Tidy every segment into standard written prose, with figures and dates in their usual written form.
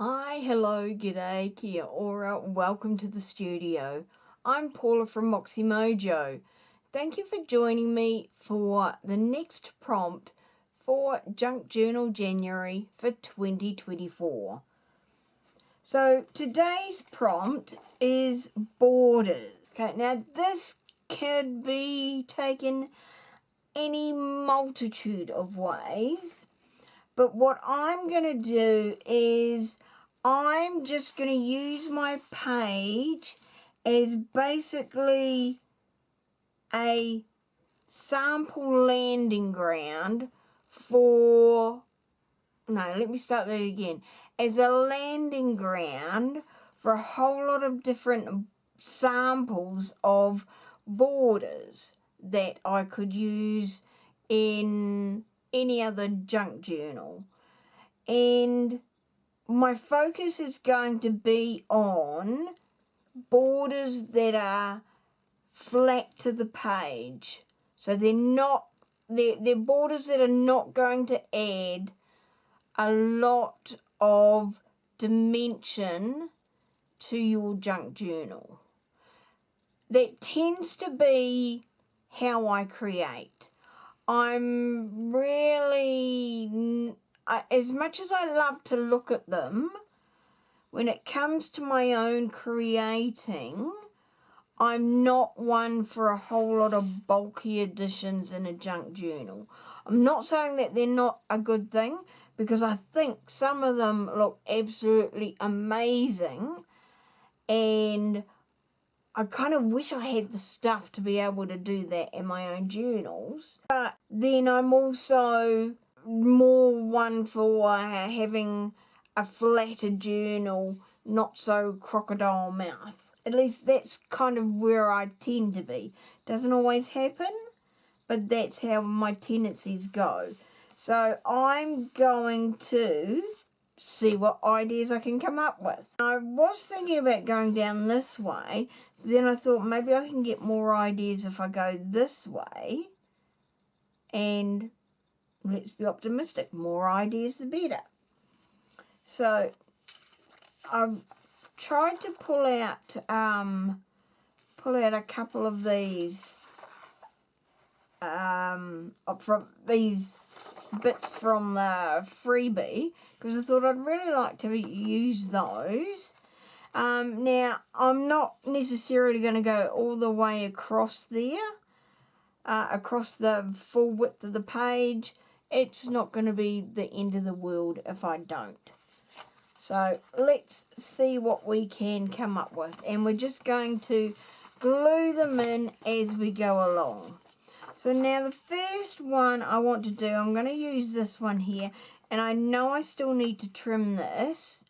Hi, hello, g'day, kia ora, welcome to the studio. I'm Paula from Moxy Mojo. Thank you for joining me for the next prompt for Junk Journal January for 2024. So today's prompt is borders. Okay, now this could be taken any multitude of ways. But what I'm going to do is I'm just going to use my page as basically a sample landing ground for, no, let me start that again. As a landing ground for a whole lot of different samples of borders that I could use in any other junk journal. And my focus is going to be on borders that are flat to the page. So they're borders that are not going to add a lot of dimension to your junk journal. That tends to be how I create. I'm really, as much as I love to look at them, when it comes to my own creating, I'm not one for a whole lot of bulky additions in a junk journal. I'm not saying that they're not a good thing, because I think some of them look absolutely amazing, and I kind of wish I had the stuff to be able to do that in my own journals. But then I'm also more one for having a flatter journal, not so crocodile mouth. At least that's kind of where I tend to be. Doesn't always happen, but that's how my tendencies go. So I'm going to see what ideas I can come up with. I was thinking about going down this way, then I thought maybe I can get more ideas if I go this way, and let's be optimistic, more ideas the better. So I've tried to pull out a couple of these from these bits from the freebie, because I thought I'd really like to use those. Now, I'm not necessarily going to go all the way across there, across the full width of the page. It's not going to be the end of the world if I don't. So let's see what we can come up with. And we're just going to glue them in as we go along. So now the first one I want to do, I'm going to use this one here, and I know I still need to trim this,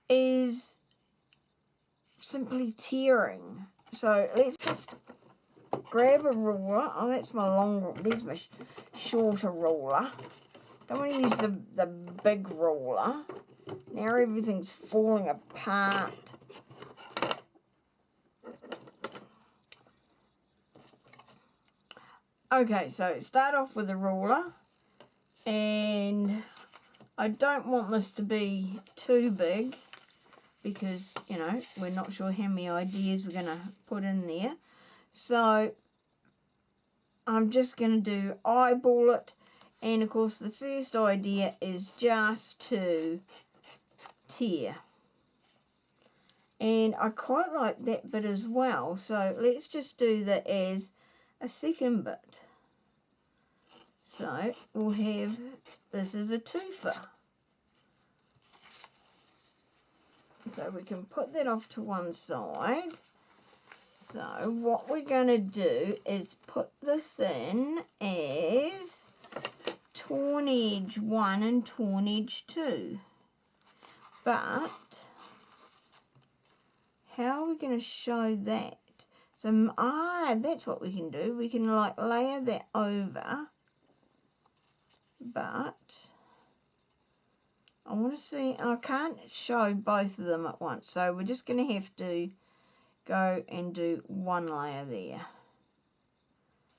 is simply tearing. So let's just grab a ruler. Oh, that's my long ruler. There's my shorter ruler. Don't want to use the big ruler. Now everything's falling apart. Okay, so start off with a ruler, and I don't want this to be too big, because, you know, we're not sure how many ideas we're going to put in there. So I'm just going to do eyeball it, and of course the first idea is just to tear. And I quite like that bit as well, so let's just do that as a second bit. So we'll have, this is a twofer. So we can put that off to one side. So what we're going to do is put this in as torn edge 1 and torn edge 2. But how are we going to show that? So, that's what we can do. We can like layer that over. But I want to see, I can't show both of them at once. So we're just going to have to go and do one layer there,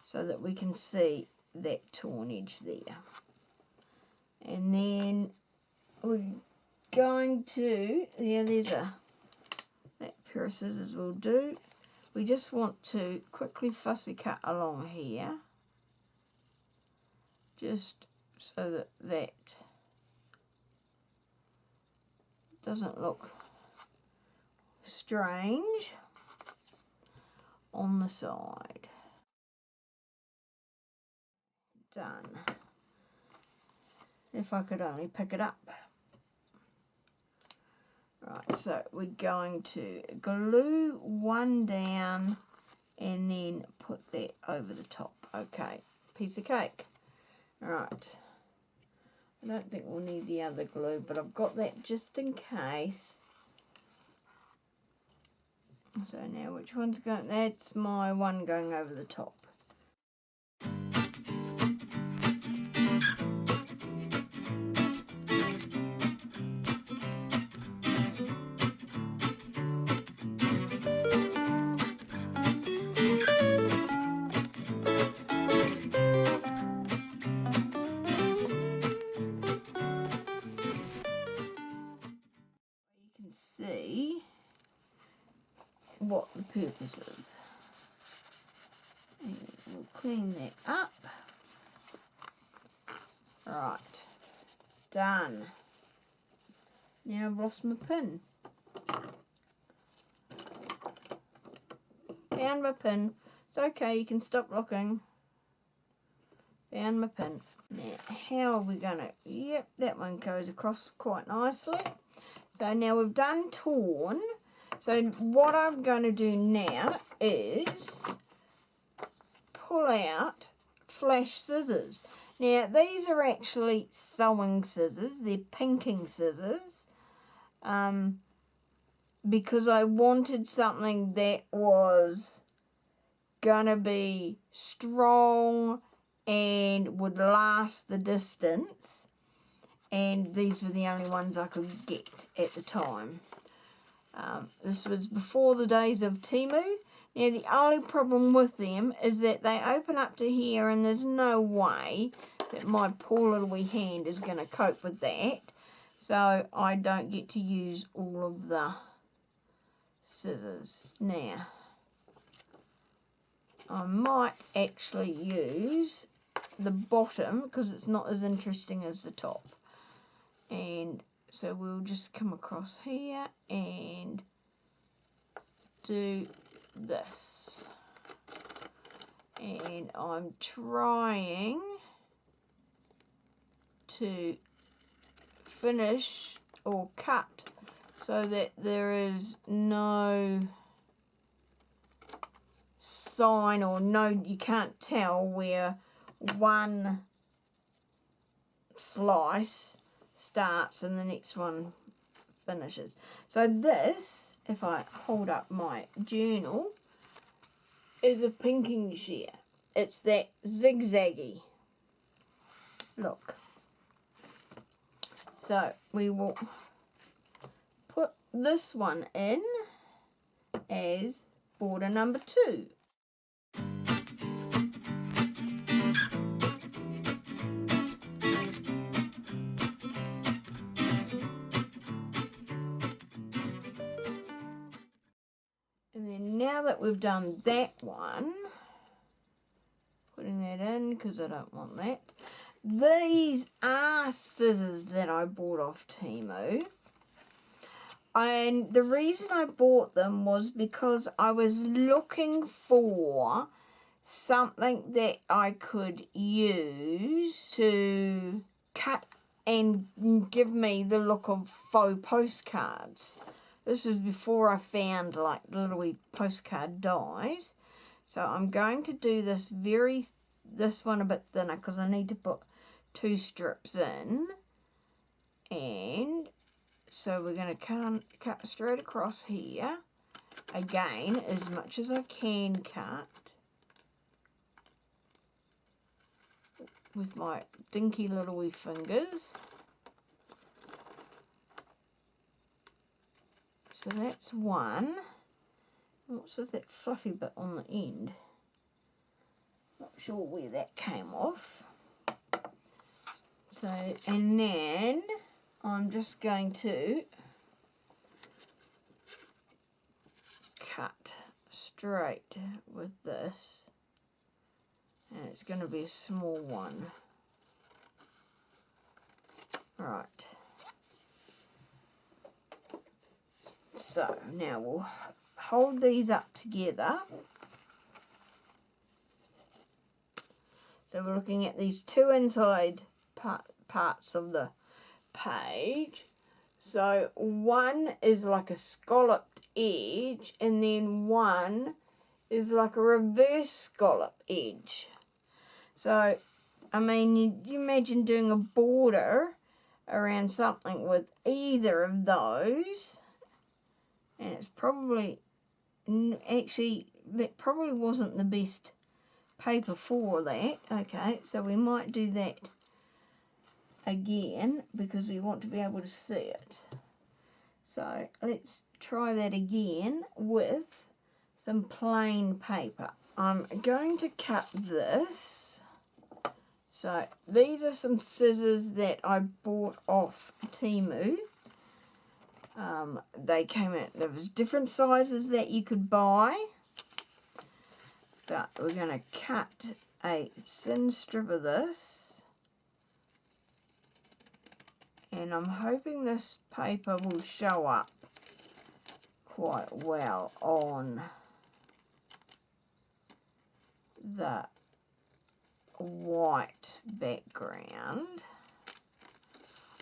so that we can see that torn edge there. And then we going to, there's that pair of scissors will do. We just want to quickly fussy cut along here, just so that that doesn't look strange on the side. Done. If I could only pick it up. Right, so we're going to glue one down and then put that over the top. Okay, piece of cake. Right, I don't think we'll need the other glue, but I've got that just in case. So now which one's going? That's my one going over the top. See what the purpose is. And we'll clean that up. Right, done. Now I've lost my pin. Found my pin. It's okay, you can stop looking. Found my pin. Now, how are we gonna, yep, that one goes across quite nicely. So now we've done torn. So what I'm going to do now is pull out flash scissors. Now these are actually sewing scissors. They're pinking scissors. Because I wanted something that was going to be strong and would last the distance. And these were the only ones I could get at the time. This was before the days of Temu. Now the only problem with them is that they open up to here and there's no way that my poor little wee hand is going to cope with that. So I don't get to use all of the scissors. Now, I might actually use the bottom because it's not as interesting as the top. And so we'll just come across here and do this. And I'm trying to finish or cut so that there is no sign or no, you can't tell where one slice starts and the next one finishes. So this, if I hold up my journal, is a pinking shear. It's that zigzaggy look. So we will put this one in as border number 2. And then now that we've done that one, putting that in because I don't want that. These are scissors that I bought off Temu. And the reason I bought them was because I was looking for something that I could use to cut and give me the look of faux postcards. This was before I found like little wee postcard dies. So I'm going to do this one a bit thinner because I need to put 2 strips in. And so we're going to cut straight across here. Again, as much as I can cut with my dinky little wee fingers. So that's one. What's with that fluffy bit on the end? Not sure where that came off. So, and then I'm just going to cut straight with this, and it's going to be a small one. Right. So now we'll hold these up together. So we're looking at these two inside parts of the page. So one is like a scalloped edge, and then one is like a reverse scallop edge. So, I mean, you imagine doing a border around something with either of those, and it's probably, actually, that probably wasn't the best paper for that. Okay, so we might do that again because we want to be able to see it. So let's try that again with some plain paper. I'm going to cut this. So these are some scissors that I bought off Temu. They came out, there was different sizes that you could buy. But we're going to cut a thin strip of this. And I'm hoping this paper will show up quite well on the white background.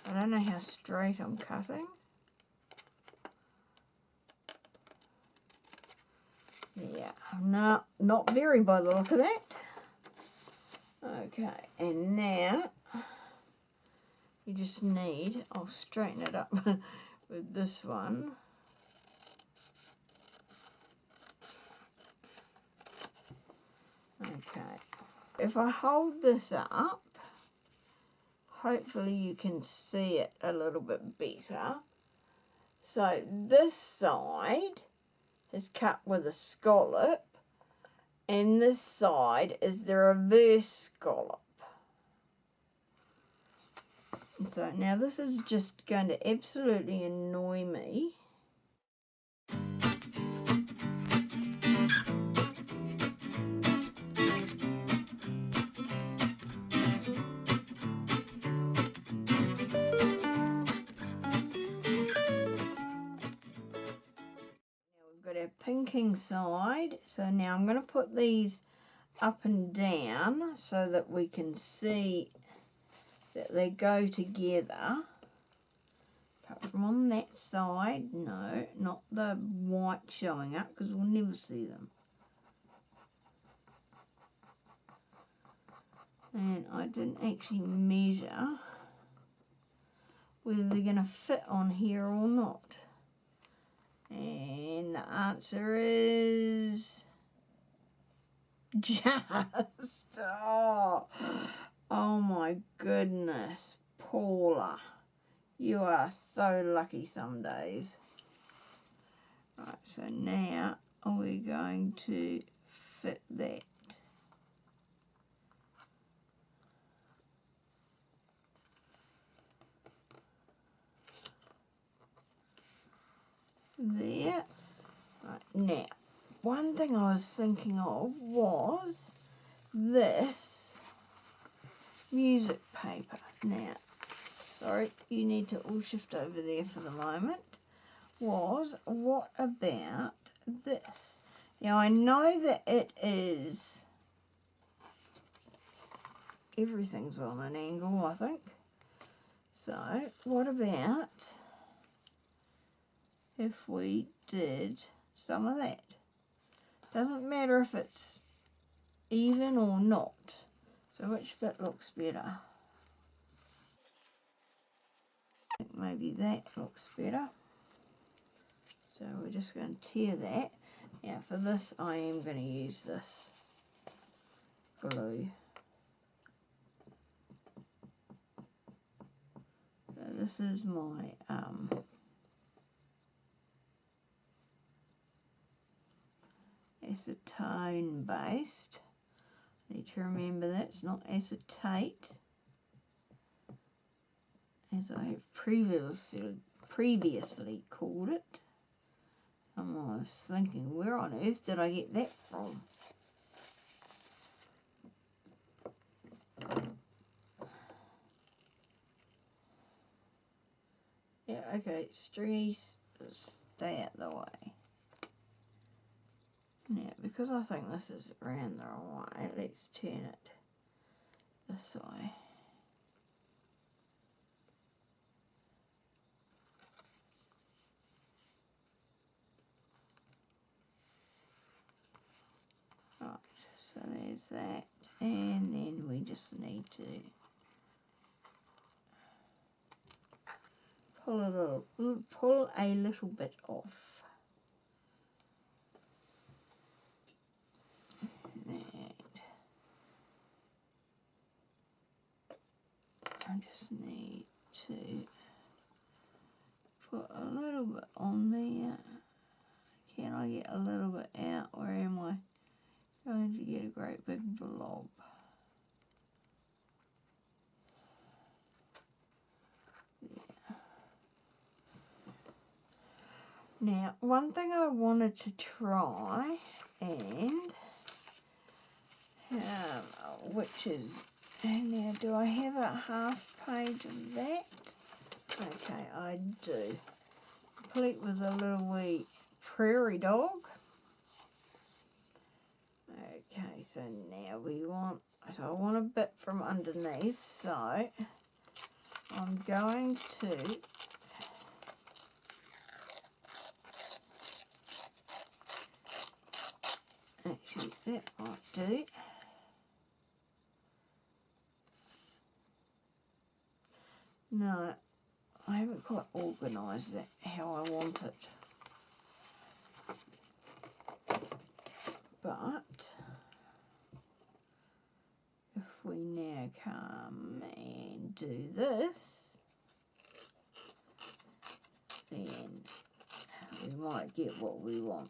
I don't know how straight I'm cutting. Yeah, no, not very by the look of that. Okay, and now you just need, I'll straighten it up with this one. Okay, if I hold this up, hopefully you can see it a little bit better. So this side is cut with a scallop, and this side is the reverse scallop. So now this is just going to absolutely annoy me. Got our pinking side, so now I'm going to put these up and down so that we can see that they go together. Apart from on that side, no, not the white showing up because we'll never see them. And I didn't actually measure whether they're going to fit on here or not. And the answer is just, oh my goodness, Paula, you are so lucky some days. Right, so now we're going to fit that. There. Right, now, one thing I was thinking of was this music paper. Now, sorry, you need to all shift over there for the moment. What about this? Now, I know that it is, everything's on an angle, I think. So, what about if we did some of that? Doesn't matter if it's even or not. So which bit looks better? I think maybe that looks better. So we're just going to tear that. Now for this I am going to use this glue. So this is my acetone based. I need to remember that it's not acetate. as I have previously called it. I was thinking, where on earth did I get that from? Yeah, okay, stringies, stay out the way. Now, because I think this is around the wrong way, let's turn it this way. Right, so there's that, and then we just need to pull a little bit off. And I just need to put a little bit on there. Can I get a little bit out, or am I going to get a great big blob? Yeah. Now, one thing I wanted to try, and which is, now do I have a half page of that? Okay, I do. Complete with a little wee prairie dog. Okay, so now I want a bit from underneath, so I'm going to actually, that might do. No, I haven't quite organised that how I want it. But if we now come and do this, then we might get what we want.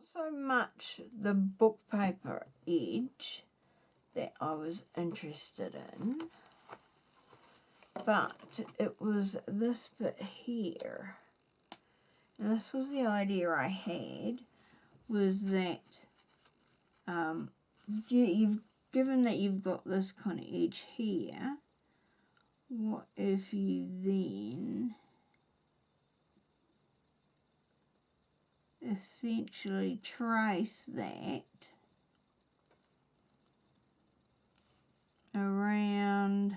So much the book paper edge that I was interested in, but it was this bit here, and this was the idea I had, was that given that you've got this kind of edge here, what if you then essentially trace that around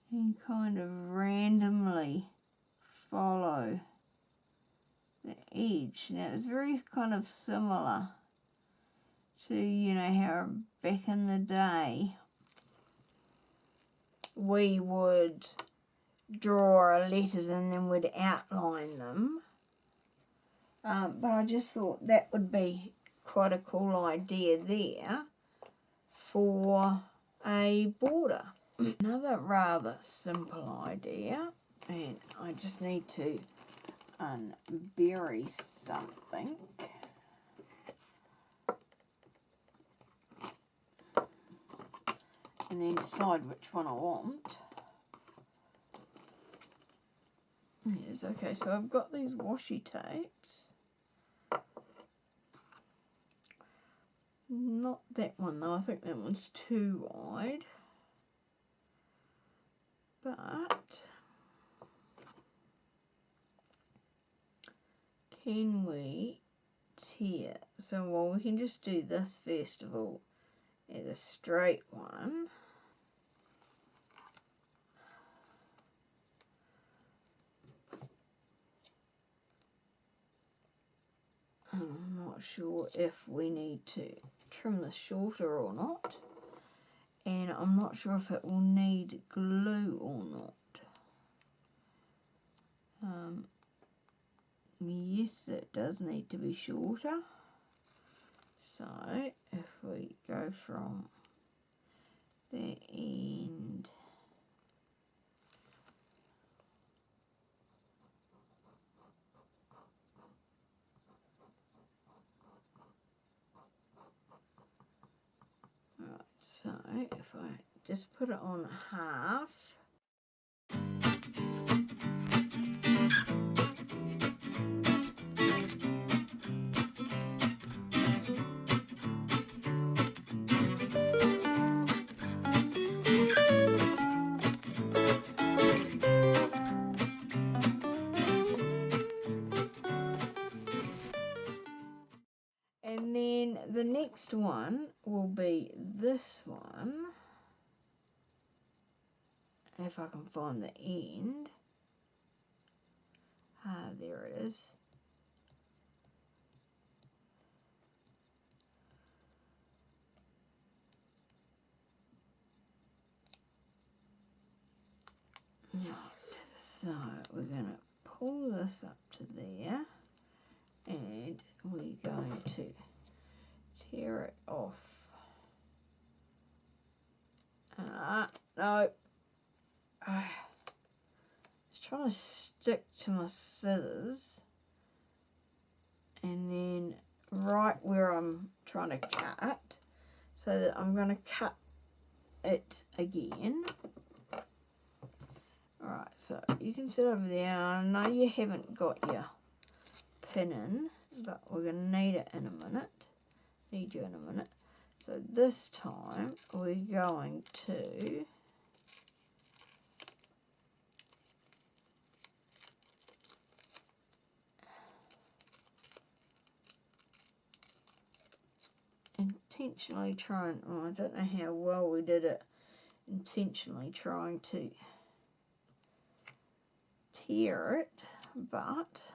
and kind of randomly follow the edge. Now it's very kind of similar to, you know, how back in the day we would draw our letters and then we'd outline them. But I just thought that would be quite a cool idea there for a border. Another rather simple idea, and I just need to unbury something. And then decide which one I want. Yes, okay, so I've got these washi tapes. Not that one though, I think that one's too wide. But can we tear? So, well, we can just do this first of all as a straight one. I'm not sure if we need to trim this shorter or not, and I'm not sure if it will need glue or not. yes, it does need to be shorter. So if we go from the end right, so if I just put it on half, and then the next one will be this one. If I can find the end. Ah, there it is. Right, so we're going to pull this up to there, and we're going to tear it off. No. It's trying to stick to my scissors, and then right where I'm trying to cut, so that I'm going to cut it again. Alright, so you can sit over there. I know you haven't got your pin in, but we're going to need it in a minute. Need you in a minute. So this time we're going to intentionally try and, I don't know how well we did it, intentionally trying to tear it, but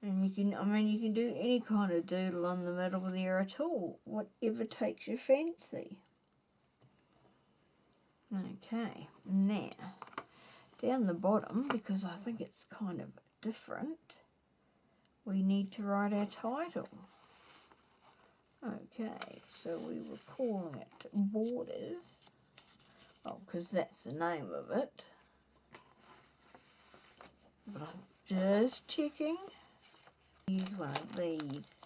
and you can, I mean, you can do any kind of doodle on the middle there at all, whatever takes your fancy. Okay, now down the bottom, because I think it's kind of different, we need to write our title. Okay, so we were calling it Borders, well, because that's the name of it, but I'm just checking. Use one of these.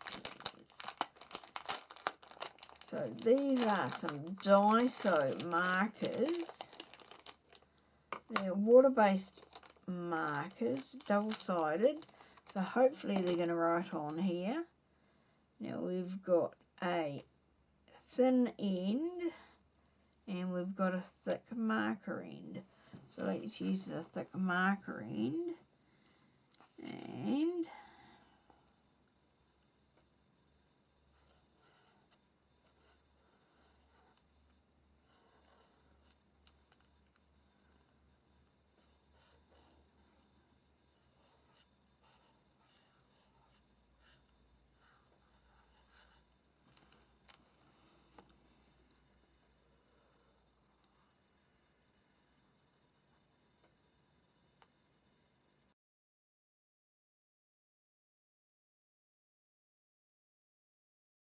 So these are some Daiso markers. They're water-based markers, double-sided, so hopefully they're going to write on here. Now we've got a thin end and we've got a thick marker end. So let's use the thick marker end.